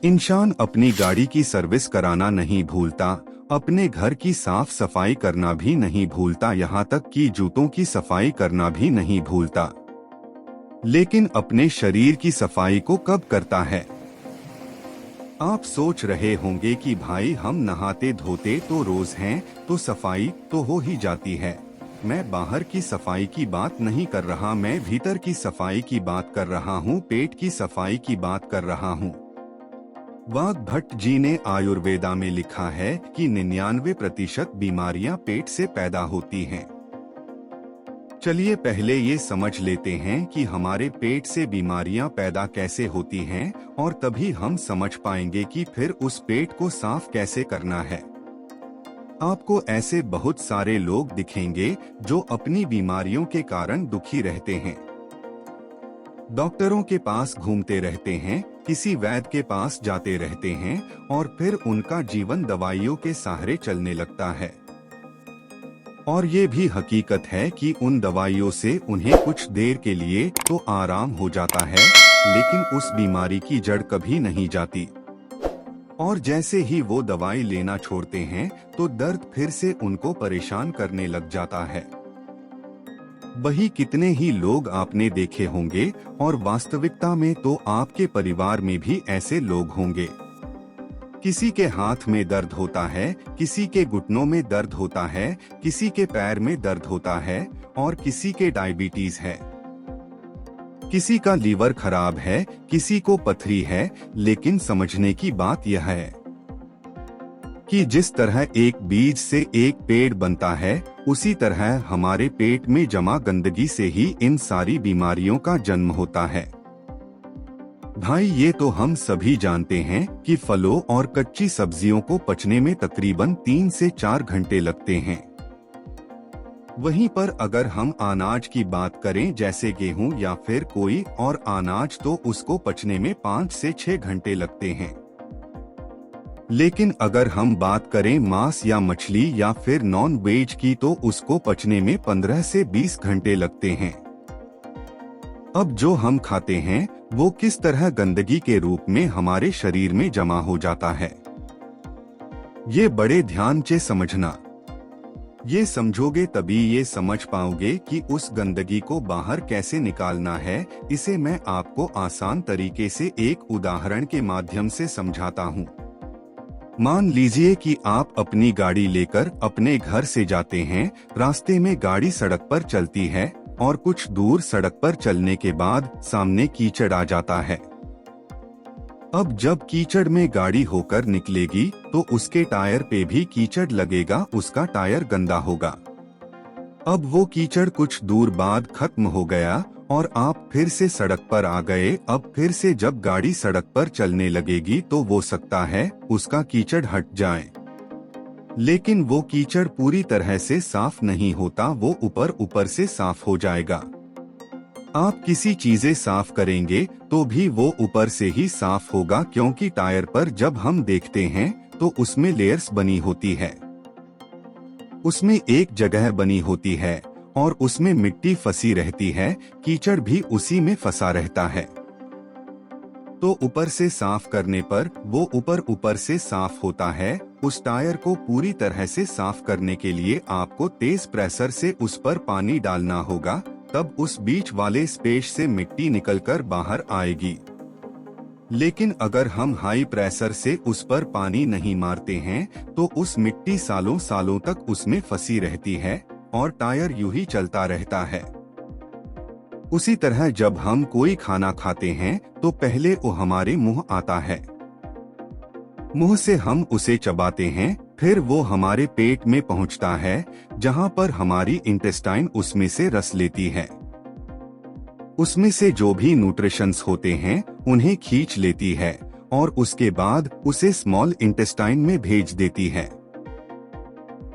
इंसान अपनी गाड़ी की सर्विस कराना नहीं भूलता, अपने घर की साफ सफाई करना भी नहीं भूलता, यहाँ तक कि जूतों की सफाई करना भी नहीं भूलता। लेकिन अपने शरीर की सफाई को कब करता है? आप सोच रहे होंगे कि भाई हम नहाते धोते तो रोज हैं, तो सफाई तो हो ही जाती है। मैं बाहर की सफाई की बात नहीं कर रहा, मैं भीतर की सफाई की बात कर रहा हूँ, पेट की सफाई की बात कर रहा हूँ। वाग्भट जी ने आयुर्वेदा में लिखा है कि 99% बीमारियां पेट से पैदा होती हैं। चलिए पहले ये समझ लेते हैं कि हमारे पेट से बीमारियां पैदा कैसे होती हैं, और तभी हम समझ पाएंगे कि फिर उस पेट को साफ कैसे करना है। आपको ऐसे बहुत सारे लोग दिखेंगे जो अपनी बीमारियों के कारण दुखी रहते हैं, डॉक्टरों के पास घूमते रहते हैं, किसी वैद्य के पास जाते रहते हैं, और फिर उनका जीवन दवाइयों के सहारे चलने लगता है। और ये भी हकीकत है कि उन दवाइयों से उन्हें कुछ देर के लिए तो आराम हो जाता है, लेकिन उस बीमारी की जड़ कभी नहीं जाती। और जैसे ही वो दवाई लेना छोड़ते हैं तो दर्द फिर से उनको परेशान करने लग जाता है। वही कितने ही लोग आपने देखे होंगे, और वास्तविकता में तो आपके परिवार में भी ऐसे लोग होंगे। किसी के हाथ में दर्द होता है, किसी के घुटनों में दर्द होता है, किसी के पैर में दर्द होता है, और किसी के डायबिटीज है। किसी का लीवर खराब है, किसी को पथरी है, लेकिन समझने की बात यह है कि जिस तरह एक बीज से एक पेड़ बनता है, उसी तरह हमारे पेट में जमा गंदगी से ही इन सारी बीमारियों का जन्म होता है। भाई ये तो हम सभी जानते हैं कि फलों और कच्ची सब्जियों को पचने में तकरीबन 3 से 4 घंटे लगते हैं। वहीं पर अगर हम अनाज की बात करें, जैसे गेहूं या फिर कोई और अनाज, तो उसको पचने में 5 से 6 घंटे लगते हैं। लेकिन अगर हम बात करें मांस या मछली या फिर नॉन वेज की, तो उसको पचने में 15 से 20 घंटे लगते हैं। अब जो हम खाते हैं वो किस तरह गंदगी के रूप में हमारे शरीर में जमा हो जाता है, ये बड़े ध्यान से समझना। ये समझोगे तभी ये समझ पाओगे कि उस गंदगी को बाहर कैसे निकालना है। इसे मैं आपको आसान तरीके से एक उदाहरण के माध्यम से समझाता हूँ। मान लीजिए कि आप अपनी गाड़ी लेकर अपने घर से जाते हैं, रास्ते में गाड़ी सड़क पर चलती है, और कुछ दूर सड़क पर चलने के बाद सामने कीचड़ आ जाता है। अब जब कीचड़ में गाड़ी होकर निकलेगी तो उसके टायर पे भी कीचड़ लगेगा, उसका टायर गंदा होगा। अब वो कीचड़ कुछ दूर बाद खत्म हो गया और आप फिर से सड़क पर आ गए। अब फिर से जब गाड़ी सड़क पर चलने लगेगी तो वो सकता है उसका कीचड़ हट जाए, लेकिन वो कीचड़ पूरी तरह से साफ नहीं होता, वो ऊपर ऊपर से साफ हो जाएगा। आप किसी चीजें साफ करेंगे तो भी वो ऊपर से ही साफ होगा, क्योंकि टायर पर जब हम देखते हैं तो उसमें लेयर्स बनी होती है, उसमें एक जगह बनी होती है और उसमें मिट्टी फंसी रहती है, कीचड़ भी उसी में फंसा रहता है। तो ऊपर से साफ करने पर वो ऊपर से साफ होता है। उस टायर को पूरी तरह से साफ करने के लिए आपको तेज प्रेशर से उस पर पानी डालना होगा, तब उस बीच वाले स्पेस से मिट्टी निकलकर बाहर आएगी। लेकिन अगर हम हाई प्रेशर से उस पर पानी नहीं मारते हैं तो उस मिट्टी सालों सालों तक उसमें फंसी रहती है और टायर यूं ही चलता रहता है। उसी तरह जब हम कोई खाना खाते हैं तो पहले वो हमारे मुंह आता है, मुंह से हम उसे चबाते हैं, फिर वो हमारे पेट में पहुंचता है, जहां पर हमारी इंटेस्टाइन उसमें से रस लेती है। उसमें से जो भी न्यूट्रिशंस होते हैं उन्हें खींच लेती है और उसके बाद उसे स्मॉल इंटेस्टाइन में भेज देती है,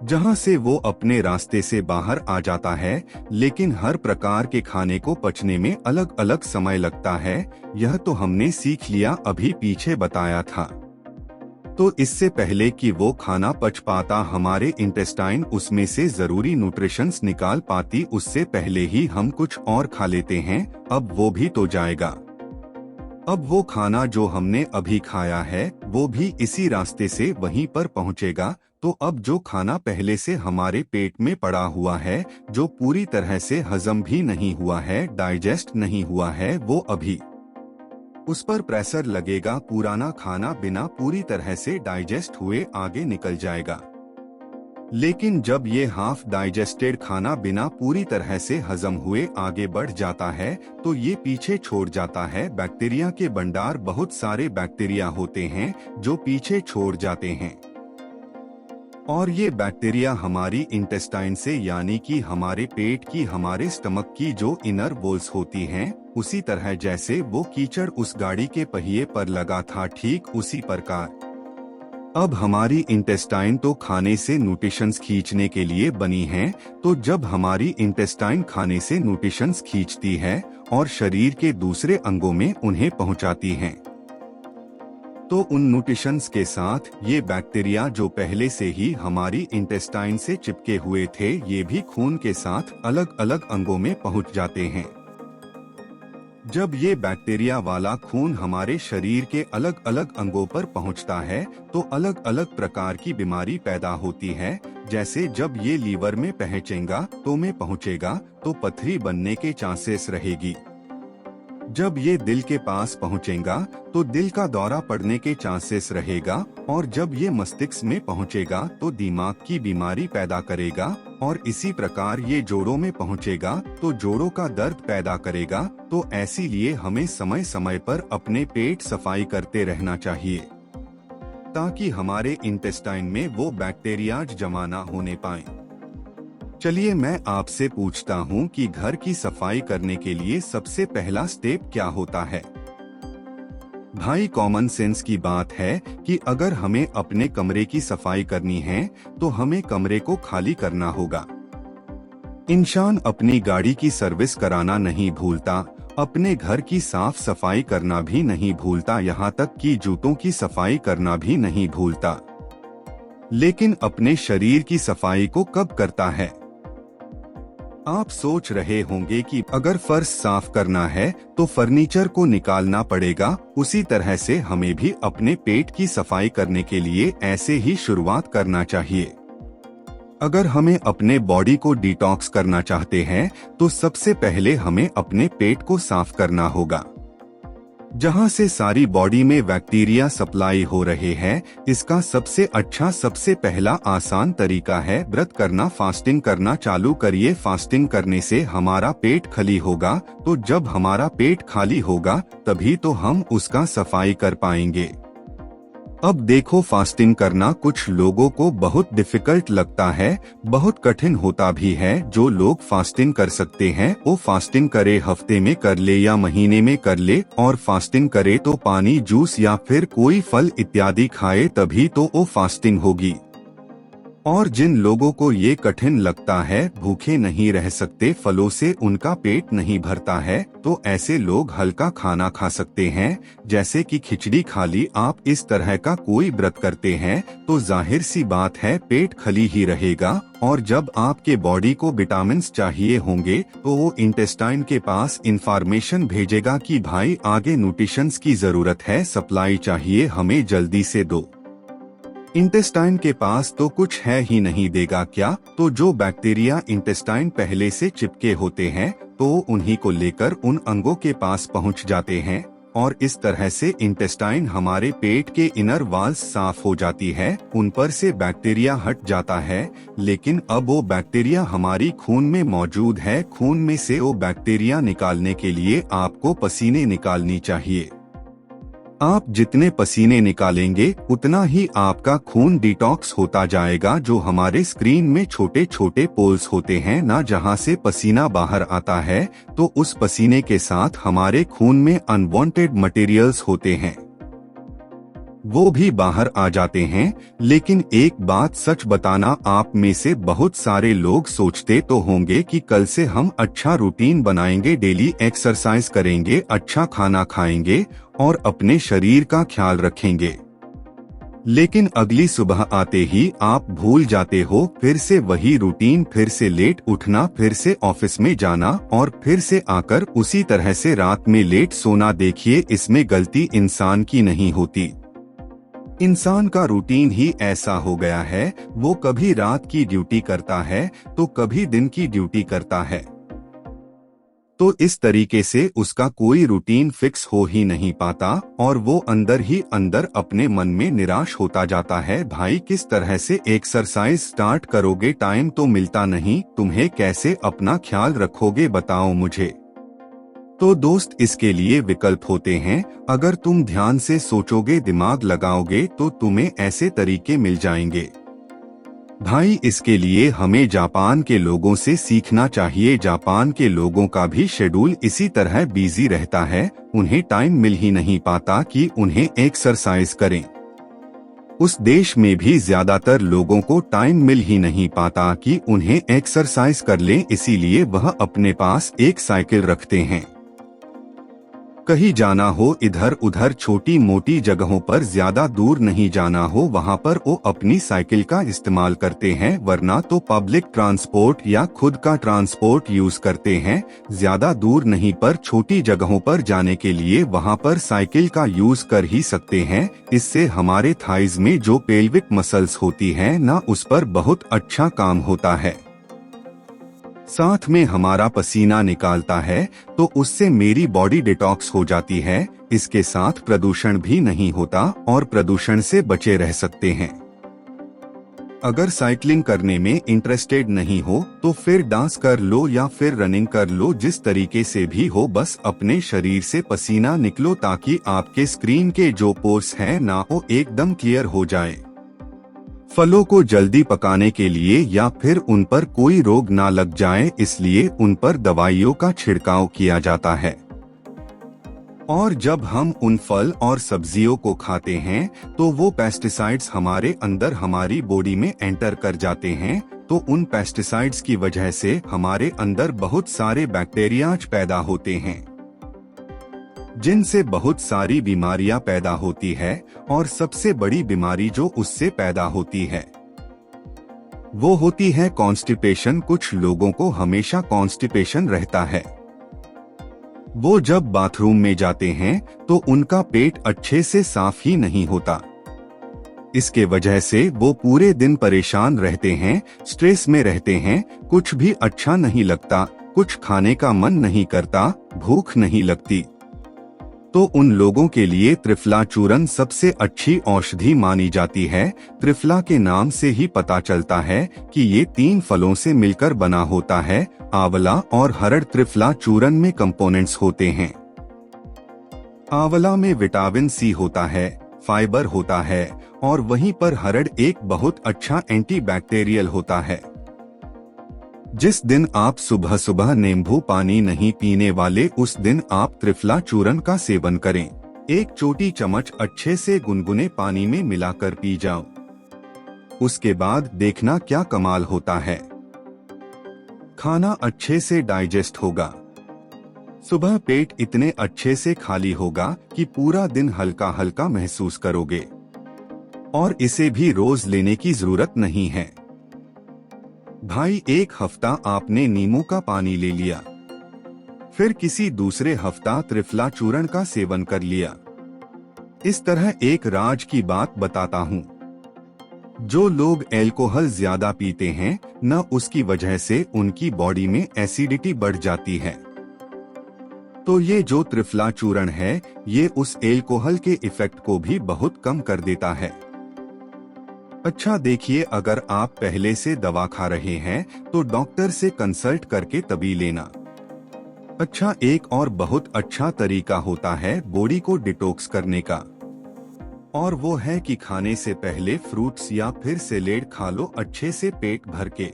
जहां से वो अपने रास्ते से बाहर आ जाता है। लेकिन हर प्रकार के खाने को पचने में अलग अलग समय लगता है, यह तो हमने सीख लिया, अभी पीछे बताया था। तो इससे पहले कि वो खाना पच पाता, हमारे इंटेस्टाइन उसमें से जरूरी न्यूट्रिशंस निकाल पाती, उससे पहले ही हम कुछ और खा लेते हैं। अब वो भी तो जाएगा। अब वो खाना जो हमने अभी खाया है वो भी इसी रास्ते से वहीं पर पहुंचेगा। तो अब जो खाना पहले से हमारे पेट में पड़ा हुआ है, जो पूरी तरह से हजम भी नहीं हुआ है, डाइजेस्ट नहीं हुआ है, वो अभी उस पर प्रेशर लगेगा, पुराना खाना बिना पूरी तरह से डाइजेस्ट हुए आगे निकल जाएगा। लेकिन जब ये हाफ डाइजेस्टेड खाना बिना पूरी तरह से हजम हुए आगे बढ़ जाता है तो ये पीछे छोड़ जाता है बैक्टीरिया के भंडार। बहुत सारे बैक्टीरिया होते हैं जो पीछे छोड़ जाते हैं, और ये बैक्टीरिया हमारी इंटेस्टाइन से, यानी कि हमारे पेट की, हमारे स्टमक की जो इनर वॉल्स होती हैं, उसी तरह जैसे वो कीचड़ उस गाड़ी के पहिए पर लगा था, ठीक उसी प्रकार अब हमारी इंटेस्टाइन तो खाने से न्यूट्रिशंस खींचने के लिए बनी है। तो जब हमारी इंटेस्टाइन खाने से न्यूट्रिशंस खींचती है और शरीर के दूसरे अंगों में उन्हें पहुंचाती है, तो उन न्यूट्रिशंस के साथ ये बैक्टीरिया जो पहले से ही हमारी इंटेस्टाइन से चिपके हुए थे, ये भी खून के साथ अलग अलग अंगों में पहुंच जाते हैं। जब ये बैक्टीरिया वाला खून हमारे शरीर के अलग अलग अंगों पर पहुंचता है तो अलग अलग प्रकार की बीमारी पैदा होती है। जैसे जब ये लीवर में पहुंचेगा तो पथरी बनने के चांसेस रहेगी। जब ये दिल के पास पहुंचेगा तो दिल का दौरा पड़ने के चांसेस रहेगा, और जब ये मस्तिष्क में पहुंचेगा तो दिमाग की बीमारी पैदा करेगा, और इसी प्रकार ये जोड़ों में पहुंचेगा तो जोड़ों का दर्द पैदा करेगा। तो इसीलिए हमें समय समय पर अपने पेट सफाई करते रहना चाहिए ताकि हमारे इंटेस्टाइन में वो बैक्टीरिया जमा ना होने पाए। चलिए मैं आपसे पूछता हूँ कि घर की सफाई करने के लिए सबसे पहला स्टेप क्या होता है? भाई कॉमन सेंस की बात है कि अगर हमें अपने कमरे की सफाई करनी है तो हमें कमरे को खाली करना होगा। इंसान अपनी गाड़ी की सर्विस कराना नहीं भूलता, अपने घर की साफ सफाई करना भी नहीं भूलता, यहाँ तक कि जूतों की सफाई करना भी नहीं भूलता। लेकिन अपने शरीर की सफाई को कब करता है? आप सोच रहे होंगे कि अगर फर्श साफ करना है तो फर्नीचर को निकालना पड़ेगा। उसी तरह से हमें भी अपने पेट की सफाई करने के लिए ऐसे ही शुरुआत करना चाहिए। अगर हमें अपने बॉडी को डिटॉक्स करना चाहते हैं तो सबसे पहले हमें अपने पेट को साफ करना होगा, जहां से सारी बॉडी में बैक्टीरिया सप्लाई हो रहे हैं। इसका सबसे अच्छा, सबसे पहला आसान तरीका है व्रत करना, फास्टिंग करना चालू करिए। फास्टिंग करने से हमारा पेट खाली होगा, तो जब हमारा पेट खाली होगा तभी तो हम उसका सफाई कर पाएंगे। अब देखो, फास्टिंग करना कुछ लोगों को बहुत डिफिकल्ट लगता है, बहुत कठिन होता भी है। जो लोग फास्टिंग कर सकते हैं वो फास्टिंग करे, हफ्ते में कर ले या महीने में कर ले, और फास्टिंग करे तो पानी, जूस या फिर कोई फल इत्यादि खाए, तभी तो वो फास्टिंग होगी। और जिन लोगों को ये कठिन लगता है, भूखे नहीं रह सकते, फलों से उनका पेट नहीं भरता है, तो ऐसे लोग हल्का खाना खा सकते हैं, जैसे कि खिचड़ी खा ली। आप इस तरह का कोई व्रत करते हैं तो जाहिर सी बात है पेट खाली ही रहेगा, और जब आपके बॉडी को विटामिन्स चाहिए होंगे तो वो इंटेस्टाइन के पास इंफॉर्मेशन भेजेगा कि भाई आगे न्यूट्रिशंस की जरूरत है, सप्लाई चाहिए, हमें जल्दी से दो। इंटेस्टाइन के पास तो कुछ है ही नहीं, देगा क्या? तो जो बैक्टीरिया इंटेस्टाइन पहले से चिपके होते हैं तो उन्हीं को लेकर उन अंगों के पास पहुंच जाते हैं, और इस तरह से इंटेस्टाइन, हमारे पेट के इनर वॉल्स साफ हो जाती है, उन पर से बैक्टीरिया हट जाता है। लेकिन अब वो बैक्टीरिया हमारी खून में मौजूद है। खून में से वो बैक्टीरिया निकालने के लिए आपको पसीने निकालनी चाहिए। आप जितने पसीने निकालेंगे उतना ही आपका खून डिटॉक्स होता जाएगा। जो हमारे स्क्रीन में छोटे छोटे पोल्स होते हैं ना, जहां से पसीना बाहर आता है, तो उस पसीने के साथ हमारे खून में अनवांटेड मटेरियल्स होते हैं, वो भी बाहर आ जाते हैं। लेकिन एक बात सच बताना, आप में से बहुत सारे लोग सोचते तो होंगे कि कल से हम अच्छा रूटीन बनाएंगे, डेली एक्सरसाइज करेंगे, अच्छा खाना खाएंगे और अपने शरीर का ख्याल रखेंगे। लेकिन अगली सुबह आते ही आप भूल जाते हो, फिर से वही रूटीन, फिर से लेट उठना, फिर से ऑफिस में जाना और फिर से आकर उसी तरह से रात में लेट सोना। देखिए, इसमें गलती इंसान की नहीं होती, इंसान का रूटीन ही ऐसा हो गया है। वो कभी रात की ड्यूटी करता है तो कभी दिन की ड्यूटी करता है, तो इस तरीके से उसका कोई रूटीन फिक्स हो ही नहीं पाता और वो अंदर ही अंदर अपने मन में निराश होता जाता है। भाई, किस तरह से एक्सरसाइज स्टार्ट करोगे? टाइम तो मिलता नहीं, तुम्हें कैसे अपना ख्याल रखोगे बताओ मुझे। तो दोस्त, इसके लिए विकल्प होते हैं। अगर तुम ध्यान से सोचोगे, दिमाग लगाओगे तो तुम्हें ऐसे तरीके मिल जाएंगे। भाई, इसके लिए हमें जापान के लोगों से सीखना चाहिए। जापान के लोगों का भी शेड्यूल इसी तरह बिजी रहता है, उन्हें टाइम मिल ही नहीं पाता कि उन्हें एक्सरसाइज करें। उस देश में भी ज्यादातर लोगों को टाइम मिल ही नहीं पाता कि उन्हें एक्सरसाइज कर लें, इसीलिए वह अपने पास एक साइकिल रखते हैं। कहीं जाना हो, इधर उधर छोटी मोटी जगहों पर, ज्यादा दूर नहीं जाना हो, वहां पर वो अपनी साइकिल का इस्तेमाल करते हैं, वरना तो पब्लिक ट्रांसपोर्ट या खुद का ट्रांसपोर्ट यूज करते हैं। ज्यादा दूर नहीं पर छोटी जगहों पर जाने के लिए वहां पर साइकिल का यूज कर ही सकते हैं। इससे हमारे थाइज में जो पेल्विक मसल्स होती है ना, उस पर बहुत अच्छा काम होता है। साथ में हमारा पसीना निकालता है तो उससे मेरी बॉडी डिटॉक्स हो जाती है। इसके साथ प्रदूषण भी नहीं होता और प्रदूषण से बचे रह सकते हैं। अगर साइकिलिंग करने में इंटरेस्टेड नहीं हो तो फिर डांस कर लो या फिर रनिंग कर लो, जिस तरीके से भी हो, बस अपने शरीर से पसीना निकलो ताकि आपके स्क्रीन के जो पोर्स हैं ना, वो एकदम क्लियर हो जाए। फलों को जल्दी पकाने के लिए या फिर उन पर कोई रोग ना लग जाए, इसलिए उन पर दवाइयों का छिड़काव किया जाता है। और जब हम उन फल और सब्जियों को खाते हैं तो वो पेस्टिसाइड्स हमारे अंदर, हमारी बॉडी में एंटर कर जाते हैं, तो उन पेस्टिसाइड्स की वजह से हमारे अंदर बहुत सारे बैक्टीरिया पैदा होते हैं, जिनसे बहुत सारी बीमारियां पैदा होती है। और सबसे बड़ी बीमारी जो उससे पैदा होती है वो होती है कॉन्स्टिपेशन। कुछ लोगों को हमेशा कॉन्स्टिपेशन रहता है। वो जब बाथरूम में जाते हैं तो उनका पेट अच्छे से साफ ही नहीं होता। इसके वजह से वो पूरे दिन परेशान रहते हैं, स्ट्रेस में रहते हैं, कुछ भी अच्छा नहीं लगता, कुछ खाने का मन नहीं करता, भूख नहीं लगती। तो उन लोगों के लिए त्रिफला चूर्ण सबसे अच्छी औषधि मानी जाती है। त्रिफला के नाम से ही पता चलता है कि ये 3 फलों से मिलकर बना होता है। आंवला और हरड़ त्रिफला चूर्ण में कंपोनेंट्स होते हैं। आंवला में विटामिन सी होता है, फाइबर होता है और वहीं पर हरड़ एक बहुत अच्छा एंटीबैक्टीरियल होता है। जिस दिन आप सुबह सुबह नींबू पानी नहीं पीने वाले, उस दिन आप त्रिफला चूर्ण का सेवन करें। 1 छोटी चम्मच अच्छे से गुनगुने पानी में मिलाकर पी जाओ। उसके बाद देखना क्या कमाल होता है। खाना अच्छे से डाइजेस्ट होगा। सुबह पेट इतने अच्छे से खाली होगा कि पूरा दिन हल्का हल्का महसूस करोगे। और इसे भी रोज लेने की जरूरत नहीं है। भाई, 1 हफ्ता आपने नींबू का पानी ले लिया, फिर किसी दूसरे हफ्ता त्रिफला चूर्ण का सेवन कर लिया। इस तरह एक राज की बात बताता हूँ, जो लोग अल्कोहल ज्यादा पीते हैं न, उसकी वजह से उनकी बॉडी में एसिडिटी बढ़ जाती है। तो ये जो त्रिफला चूर्ण है, ये उस अल्कोहल के इफेक्ट को भी बहुत कम कर देता है। अच्छा देखिए, अगर आप पहले से दवा खा रहे हैं तो डॉक्टर से कंसल्ट करके तभी लेना। अच्छा, एक और बहुत अच्छा तरीका होता है बॉडी को डिटॉक्स करने का, और वो है कि खाने से पहले फ्रूट्स या फिर सैलेड खा लो अच्छे से पेट भर के।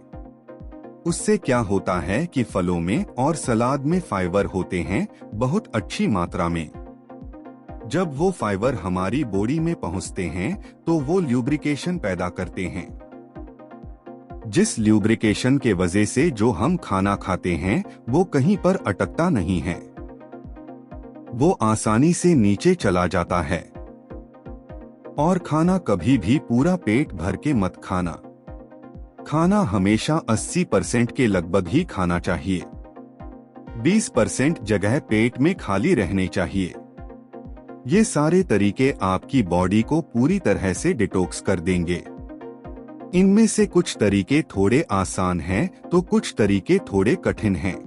उससे क्या होता है कि फलों में और सलाद में फाइबर होते हैं बहुत अच्छी मात्रा में। जब वो फाइबर हमारी बॉडी में पहुंचते हैं तो वो ल्यूब्रिकेशन पैदा करते हैं, जिस ल्यूब्रिकेशन के वजह से जो हम खाना खाते हैं वो कहीं पर अटकता नहीं है, वो आसानी से नीचे चला जाता है। और खाना कभी भी पूरा पेट भर के मत खाना। खाना हमेशा 80% के लगभग ही खाना चाहिए। 20% जगह पेट में खाली रहने चाहिए। ये सारे तरीके आपकी बॉडी को पूरी तरह से डिटॉक्स कर देंगे। इनमें से कुछ तरीके थोड़े आसान हैं तो कुछ तरीके थोड़े कठिन हैं।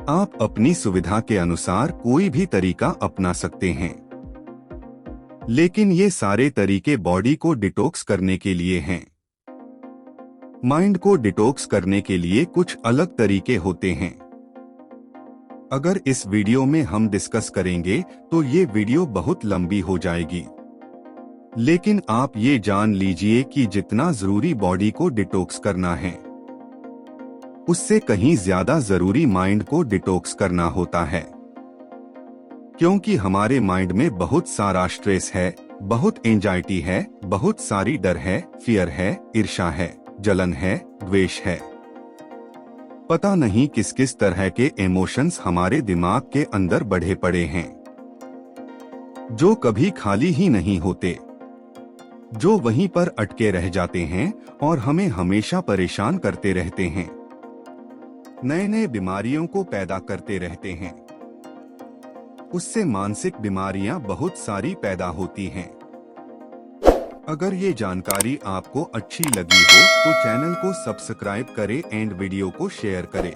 आप अपनी सुविधा के अनुसार कोई भी तरीका अपना सकते हैं, लेकिन ये सारे तरीके बॉडी को डिटॉक्स करने के लिए हैं। माइंड को डिटॉक्स करने के लिए कुछ अलग तरीके होते हैं। अगर इस वीडियो में हम डिस्कस करेंगे तो ये वीडियो बहुत लंबी हो जाएगी, लेकिन आप ये जान लीजिए कि जितना जरूरी बॉडी को डिटॉक्स करना है, उससे कहीं ज्यादा जरूरी माइंड को डिटॉक्स करना होता है। क्योंकि हमारे माइंड में बहुत सारा स्ट्रेस है, बहुत एंजाइटी है, बहुत सारी डर है, फियर है, ईर्ष्या है, जलन है, द्वेष है। पता नहीं किस किस तरह के इमोशंस हमारे दिमाग के अंदर बढ़े पड़े हैं, जो कभी खाली ही नहीं होते, जो वहीं पर अटके रह जाते हैं और हमें हमेशा परेशान करते रहते हैं, नए नए बीमारियों को पैदा करते रहते हैं। उससे मानसिक बीमारियां बहुत सारी पैदा होती हैं। अगर ये जानकारी आपको अच्छी लगी हो तो चैनल को सब्सक्राइब करें एंड वीडियो को शेयर करें।